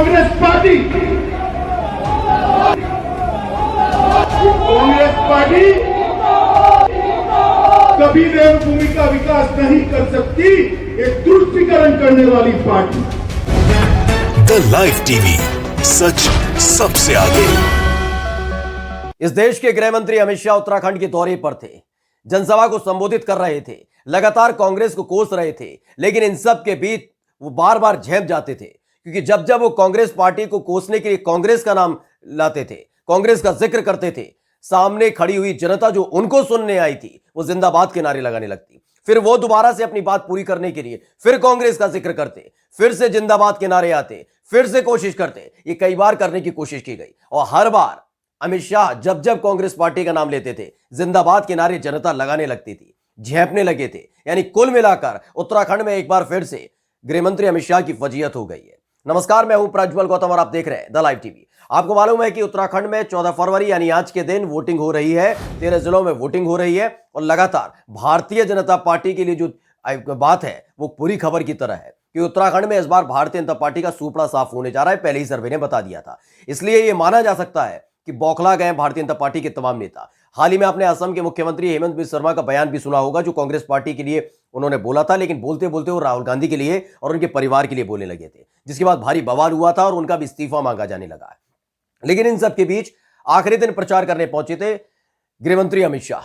Congress party कभी देवभूमि का विकास नहीं कर सकती, एक तुष्टीकरण करने वाली पार्टी। द लाइव टीवी, सच सबसे आगे। इस देश के गृह मंत्री अमित शाह उत्तराखंड के दौरे पर थे, जनसभा को संबोधित कर रहे थे, लगातार कांग्रेस को कोस रहे थे, लेकिन इन सब के बीच वो बार बार झेप जाते थे, क्योंकि जब जब वो कांग्रेस पार्टी को कोसने के लिए कांग्रेस का नाम लाते थे, कांग्रेस का जिक्र करते थे, सामने खड़ी हुई जनता जो उनको सुनने आई थी वो जिंदाबाद के नारे लगाने लगती। फिर वो दोबारा से अपनी बात पूरी करने के लिए फिर कांग्रेस का जिक्र करते, फिर से जिंदाबाद के नारे आते, फिर से कोशिश करते। ये कई बार करने की कोशिश की गई और हर बार अमित शाह जब जब कांग्रेस पार्टी का नाम लेते थे, जिंदाबाद के नारे जनता लगाने लगती थी, झेपने लगे थे। यानी कुल मिलाकर उत्तराखंड में एक बार फिर से गृह मंत्री अमित शाह की फजीहत हो गई है। नमस्कार, मैं हूं प्रज्वल गौतम और आप देख रहे हैं द लाइव टीवी। आपको मालूम है कि उत्तराखंड में 14 फरवरी यानी आज के दिन वोटिंग हो रही है, 13 जिलों में वोटिंग हो रही है और लगातार भारतीय जनता पार्टी के लिए जो बात है वो पूरी खबर की तरह है कि उत्तराखंड में इस बार भारतीय जनता पार्टी का सूपड़ा साफ होने जा रहा है। पहले ही सर्वे ने बता दिया था, इसलिए यह माना जा सकता है कि बौखला गए भारतीय जनता पार्टी के तमाम नेता। हाल ही में आपने असम के मुख्यमंत्री हेमंत बिस्वा शर्मा का बयान भी सुना होगा, जो कांग्रेस पार्टी के लिए उन्होंने बोला था, लेकिन बोलते बोलते वो राहुल गांधी के लिए और उनके परिवार के लिए बोलने लगे थे, जिसके बाद भारी बवाल हुआ था और उनका भी इस्तीफा मांगा जाने लगा। लेकिन इन सब के बीच आखिरी दिन प्रचार करने पहुंचे थे गृह मंत्री अमित शाह।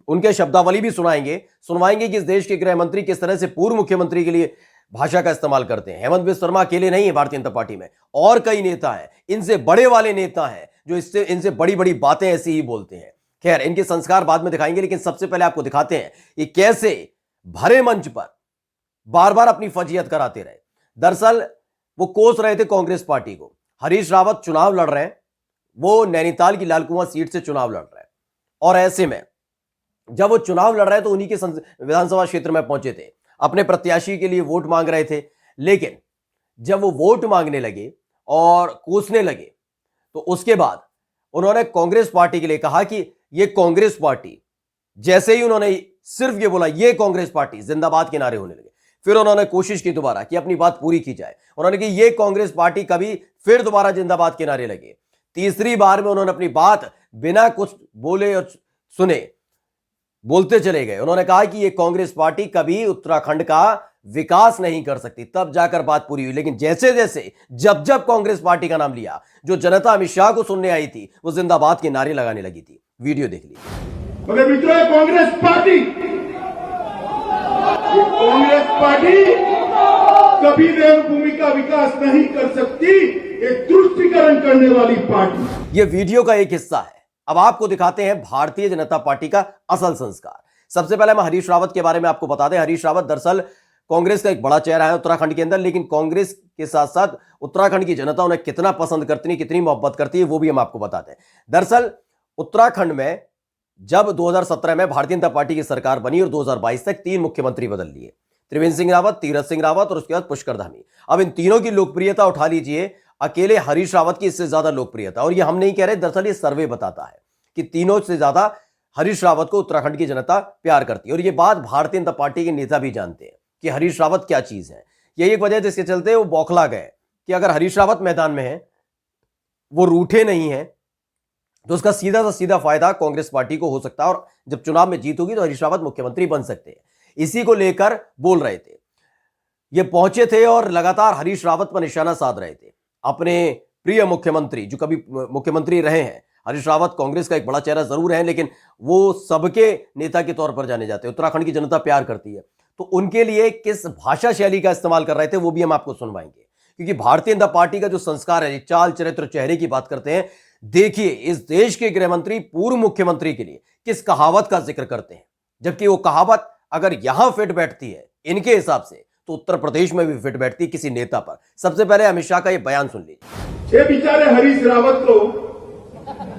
उनके शब्दावली भी सुनवाएंगे कि इस देश के गृह मंत्री किस तरह से पूर्व मुख्यमंत्री के लिए भाषा का इस्तेमाल करते हैं। हेमंत बिस्वा शर्मा अकेले नहीं है, भारतीय जनता पार्टी में और कई नेता हैं, इनसे बड़े वाले नेता हैं जो इनसे बड़ी बड़ी बातें ऐसी ही बोलते हैं। खैर, इनके संस्कार बाद में दिखाएंगे, लेकिन सबसे पहले आपको दिखाते हैं ये कैसे भरे मंच पर बार बार अपनी फजीहत कराते रहे। दरअसल वो कोस रहे थे कांग्रेस पार्टी को। हरीश रावत चुनाव लड़ रहे हैं, वो नैनीताल की लाल कुआं सीट से चुनाव लड़ रहे हैं और ऐसे में जब वो चुनाव लड़ रहे हैं तो उन्हीं के विधानसभा क्षेत्र में पहुंचे थे, अपने प्रत्याशी के लिए वोट मांग रहे थे। लेकिन जब वो वोट मांगने लगे और कोसने लगे तो उसके बाद उन्होंने कांग्रेस पार्टी के लिए कहा कि ये कांग्रेस पार्टी, जैसे ही उन्होंने सिर्फ ये बोला ये कांग्रेस पार्टी, जिंदाबाद के नारे होने लगे। फिर उन्होंने कोशिश की दोबारा कि अपनी बात पूरी की जाए, उन्होंने कि ये कांग्रेस पार्टी कभी, फिर दोबारा जिंदाबाद के नारे लगे। तीसरी बार में उन्होंने अपनी बात बिना कुछ बोले और सुने बोलते चले गए। उन्होंने कहा कि ये कांग्रेस पार्टी कभी उत्तराखंड का विकास नहीं कर सकती, तब जाकर बात पूरी हुई। लेकिन जैसे जैसे जब जब कांग्रेस पार्टी का नाम लिया, जो जनता अमित शाह को सुनने आई थी वो जिंदाबाद के नारे लगाने लगी थी। वीडियो देख लीजिए। मगर मित्रों, कांग्रेस पार्टी कभी देवभूमि का विकास नहीं कर सकती, एक तुष्टीकरण करने वाली पार्टी। यह वीडियो का एक हिस्सा है। अब आपको दिखाते हैं भारतीय जनता पार्टी का असल संस्कार। सबसे पहले हम हरीश रावत के बारे में आपको बता दें। हरीश रावत दरअसल कांग्रेस का एक बड़ा चेहरा है उत्तराखंड के अंदर, लेकिन कांग्रेस के साथ साथ उत्तराखंड की जनता उन्हें कितना पसंद करती है, कितनी मोहब्बत करती है, वो भी हम आपको बताते हैं। दरअसल उत्तराखंड में जब 2017 में भारतीय जनता पार्टी की सरकार बनी और 2022 तक 3 मुख्यमंत्री बदल लिए, त्रिवेंद्र सिंह रावत, तीरथ सिंह रावत और उसके बाद पुष्कर धामी। अब इन तीनों की लोकप्रियता उठा लीजिए, अकेले हरीश रावत की इससे ज्यादा लोकप्रियता। और ये हम नहीं कह रहे, दरअसल ये सर्वे बताता है कि तीनों से ज्यादा हरीश रावत को उत्तराखंड की जनता प्यार करती है। और ये बात भारतीय जनता पार्टी के नेता भी जानते हैं कि हरीश रावत क्या चीज है। यही एक वजह जिसके चलते वो बौखला गए कि अगर हरीश रावत मैदान में है, वो रूठे नहीं है, तो उसका सीधा से सीधा फायदा कांग्रेस पार्टी को हो सकता है और जब चुनाव में जीत होगी तो हरीश रावत मुख्यमंत्री बन सकते हैं। इसी को लेकर बोल रहे थे, ये पहुंचे थे और लगातार हरीश रावत पर निशाना साध रहे थे। अपने प्रिय मुख्यमंत्री, जो कभी मुख्यमंत्री रहे हैं, हरीश रावत कांग्रेस का एक बड़ा चेहरा जरूर है, लेकिन वो सबके नेता के तौर पर जाने जाते हैं, उत्तराखंड की जनता प्यार करती है। तो उनके लिए किस भाषा शैली का इस्तेमाल कर रहे थे वो भी हम आपको सुनवाएंगे, क्योंकि भारतीय जनता पार्टी का जो संस्कार है, चाल चरित्र चेहरे की बात करते हैं। देखिए इस देश के गृह मंत्री पूर्व मुख्यमंत्री के लिए किस कहावत का जिक्र करते हैं, जबकि वो कहावत अगर यहां फिट बैठती है इनके हिसाब से तो उत्तर प्रदेश में भी फिट बैठती है किसी नेता पर। सबसे पहले अमित शाह का ये बयान सुन लीजिए। ये बेचारे हरीश रावत को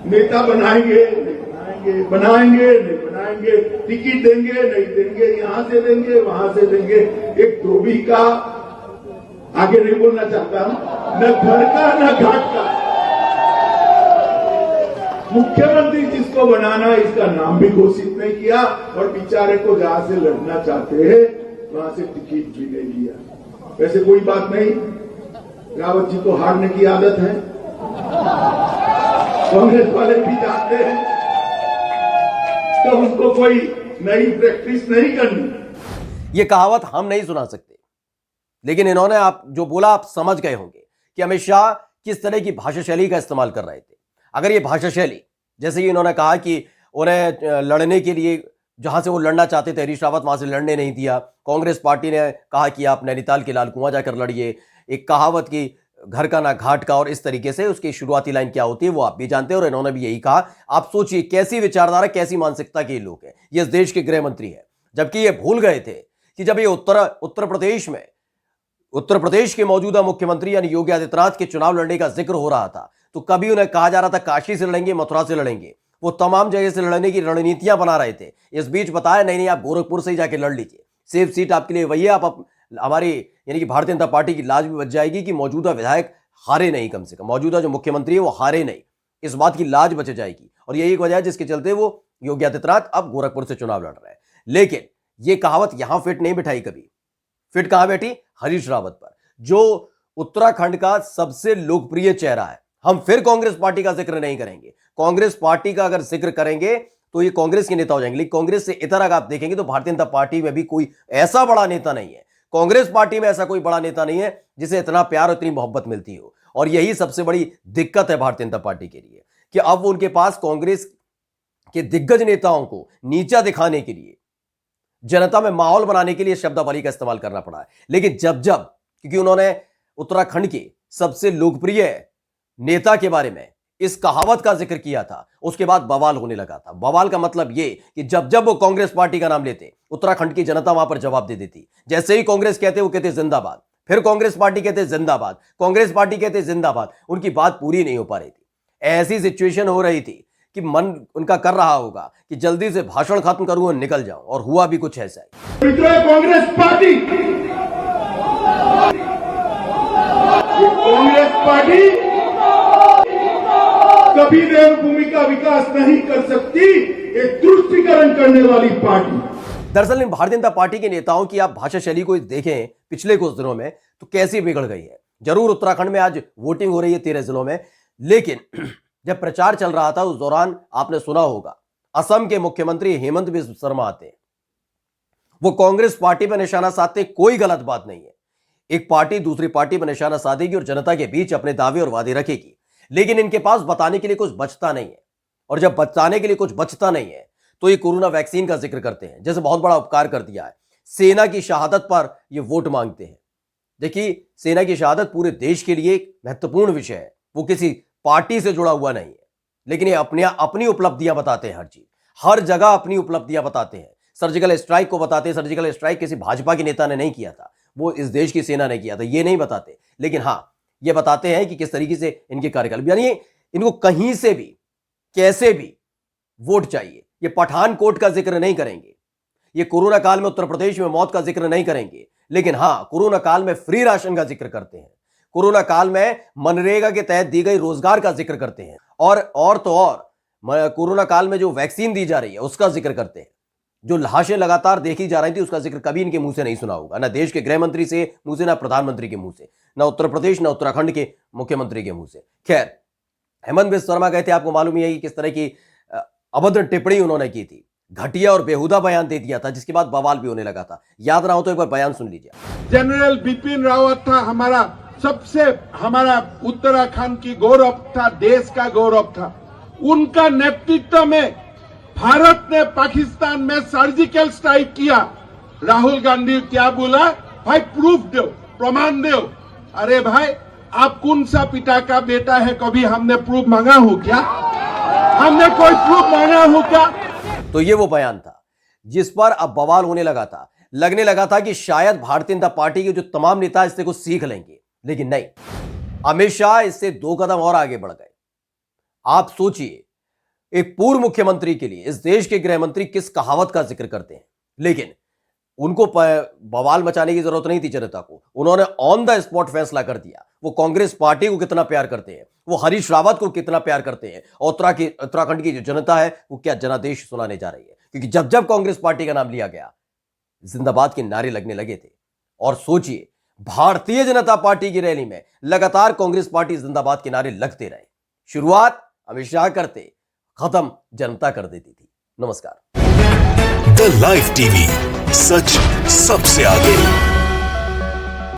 नेता बनाएंगे नहीं बनाएंगे, टिकट देंगे नहीं देंगे, यहां से देंगे वहां से देंगे। एक धोबी का आगे नहीं बोलना चाहता, न घर का न घाट का मुख्यमंत्री जिसको बनाना है इसका नाम भी घोषित नहीं किया और बेचारे को जहां से लड़ना चाहते हैं वहां से टिकट भी नहीं लिया। वैसे कोई बात नहीं, रावत जी को हारने की आदत है, कांग्रेस वाले भी जानते हैं, तो उनको कोई नई प्रैक्टिस नहीं करनी। ये कहावत हम नहीं सुना सकते, लेकिन इन्होंने आप जो बोला आप समझ गए होंगे कि अमित शाह किस तरह की भाषा शैली का इस्तेमाल कर रहे थे। अगर ये भाषा शैली, जैसे कि इन्होंने कहा कि उन्हें लड़ने के लिए जहां से वो लड़ना चाहते थे हरीश रावत वहां से लड़ने नहीं दिया, कांग्रेस पार्टी ने कहा कि आप नैनीताल के लाल कुआं जाकर लड़िए, एक कहावत की घर का ना घाट का, और इस तरीके से उसकी शुरुआती लाइन क्या होती है वो आप भी जानते हैं और इन्होंने भी यही कहा। आप सोचिए कैसी विचारधारा, कैसी मानसिकता के लोग हैं। ये इस देश के गृह मंत्री है, जबकि ये भूल गए थे कि जब ये उत्तर प्रदेश के मौजूदा मुख्यमंत्री यानी योगी आदित्यनाथ के चुनाव लड़ने का जिक्र हो रहा था, तो कभी उन्हें कहा जा रहा था काशी से लड़ेंगे, मथुरा से लड़ेंगे, वो तमाम जगह से लड़ने की रणनीतियां बना रहे थे। इस बीच बताया नहीं आप गोरखपुर से ही जाके लड़ लीजिए, सेफ सीट आपके लिए वही है, आप हमारी यानी कि भारतीय जनता पार्टी की लाज भी बच जाएगी कि मौजूदा विधायक हारे नहीं, कम से कम मौजूदा जो मुख्यमंत्री है वो हारे नहीं, इस बात की लाज बच जाएगी। और यही एक वजह है जिसके चलते वो योगी आदित्यनाथ अब गोरखपुर से चुनाव लड़ रहे हैं। लेकिन ये कहावत यहां फिट नहीं बिठाई, कभी फिट कहां बैठी? हरीश रावत पर, जो उत्तराखंड का सबसे लोकप्रिय चेहरा है। हम फिर कांग्रेस पार्टी का जिक्र नहीं करेंगे, कांग्रेस पार्टी का अगर जिक्र करेंगे तो ये कांग्रेस के नेता हो जाएंगे, लेकिन कांग्रेस से इतर अगर आप देखेंगे तो भारतीय जनता पार्टी में भी कोई ऐसा बड़ा नेता नहीं है, कांग्रेस पार्टी में ऐसा कोई बड़ा नेता नहीं है जिसे इतना प्यार और इतनी मोहब्बत मिलती हो। और यही सबसे बड़ी दिक्कत है भारतीय जनता पार्टी के लिए कि अब उनके पास कांग्रेस के दिग्गज नेताओं को नीचा दिखाने के लिए, जनता में माहौल बनाने के लिए शब्दावली का इस्तेमाल करना पड़ा है। लेकिन जब क्योंकि उन्होंने उत्तराखंड के सबसे लोकप्रिय नेता के बारे में इस कहावत का जिक्र किया था, उसके बाद बवाल होने लगा था। बवाल का मतलब यह कि जब वो कांग्रेस पार्टी का नाम लेते, उत्तराखंड की जनता वहां पर जवाब दे देती। जैसे ही कांग्रेस कहते वो कहते जिंदाबाद, फिर कांग्रेस पार्टी कहते जिंदाबाद, कांग्रेस पार्टी कहते जिंदाबाद, उनकी बात पूरी नहीं हो पा रही थी। ऐसी सिचुएशन हो रही थी कि मन उनका कर रहा होगा कि जल्दी से भाषण खत्म करूं और निकल जाऊं, और हुआ भी कुछ ऐसा ही। मित्रों, कांग्रेस पार्टी कभी देवभूमि का विकास नहीं कर सकती, एक तुष्टीकरण करने वाली पार्टी। दरअसल इन भारतीय जनता पार्टी के नेताओं की आप भाषा शैली को देखें पिछले कुछ दिनों में तो कैसी बिगड़ गई है। जरूर उत्तराखंड में आज वोटिंग हो रही है 13 जिलों में, लेकिन जब प्रचार चल रहा था उस दौरान आपने सुना होगा असम के मुख्यमंत्री हेमंत बिस्व शर्मा आते हैं, वो कांग्रेस पार्टी पर निशाना साधते, कोई गलत बात नहीं है। एक पार्टी दूसरी पार्टी पर निशाना साधेगी और जनता के बीच अपने दावे और वादे रखेगी, लेकिन इनके पास बताने के लिए कुछ बचता नहीं है। और जब बताने के लिए कुछ बचता नहीं है तो ये कोरोना वैक्सीन का जिक्र करते हैं, जैसे बहुत बड़ा उपकार कर दिया है। सेना की शहादत पर ये वोट मांगते हैं। देखिए, सेना की शहादत पूरे देश के लिए एक महत्वपूर्ण विषय है, वो किसी पार्टी से जुड़ा हुआ नहीं है, लेकिन ये अपनी उपलब्धियां बताते हैं। हर चीज हर जगह अपनी उपलब्धियां बताते हैं। सर्जिकल स्ट्राइक को बताते हैं, सर्जिकल स्ट्राइक किसी भाजपा के नेता ने नहीं किया था, वो इस देश की सेना ने किया था, ये नहीं बताते। लेकिन हाँ, ये बताते हैं कि किस तरीके से इनके कार्यकाल, यानी इनको कहीं से भी कैसे भी वोट चाहिए। ये पठानकोट का जिक्र नहीं करेंगे, ये कोरोना काल में उत्तर प्रदेश में मौत का जिक्र नहीं करेंगे, लेकिन हाँ, कोरोना काल में फ्री राशन का जिक्र करते हैं, कोरोना काल में मनरेगा के तहत दी गई रोजगार का जिक्र करते हैं, और तो और कोरोना काल में जो वैक्सीन दी जा रही है उसका जिक्र करते हैं। जो लाशें लगातार देखी जा रही थी उसका जिक्र कभी इनके मुंह से नहीं सुना होगा, ना देश के गृह मंत्री से मुंह से, ना प्रधानमंत्री के मुंह से, ना उत्तर प्रदेश ना उत्तराखंड के मुख्यमंत्री के मुंह से। खैर, हेमंत बिस्व शर्मा गए थे, आपको मालूम ही है कि किस तरह की अभद्र टिप्पणी उन्होंने की थी, घटिया और बेहुदा बयान दे दिया था, जिसके बाद बवाल भी होने लगा था। याद ना हो तो एक बार बयान सुन लीजिए। जनरल बिपिन रावत था हमारा उत्तराखंड की गौरव था, देश का गौरव था। उनका नेतृत्व में भारत ने पाकिस्तान में सर्जिकल स्ट्राइक किया। राहुल गांधी क्या बोला, भाई प्रूफ दो, प्रमाण दो। अरे भाई, आप कौन सा पिता का बेटा है, कभी हमने प्रूफ मांगा हो क्या? हमने कोई प्रूफ मांगा हो क्या? तो ये वो बयान था जिस पर अब बवाल होने लगा था। लगने लगा था कि शायद भारतीय जनता पार्टी के जो तमाम नेता इससे कुछ सीख लेंगे, लेकिन नहीं, अमित शाह इससे 2 कदम और आगे बढ़ गए। आप सोचिए, एक पूर्व मुख्यमंत्री के लिए इस देश के गृह मंत्री किस कहावत का जिक्र करते हैं, लेकिन उनको बवाल मचाने की जरूरत नहीं थी जनता को। उन्होंने ऑन द स्पॉट फैसला कर दिया वो कांग्रेस पार्टी को कितना प्यार करते हैं, वो हरीश रावत को कितना प्यार करते हैं, और उत्तराखंड की जो जनता है वो क्या जनादेश सुनाने जा रही है। क्योंकि जब कांग्रेस पार्टी का नाम लिया गया, जिंदाबाद के नारे लगने लगे थे। और सोचिए, भारतीय जनता पार्टी की रैली में लगातार कांग्रेस पार्टी जिंदाबाद के नारे लगते रहे। शुरुआत अमित शाह करते, खत्म जनता कर देती थी। नमस्कार। द लाइव टीवी, सच सबसे आगे।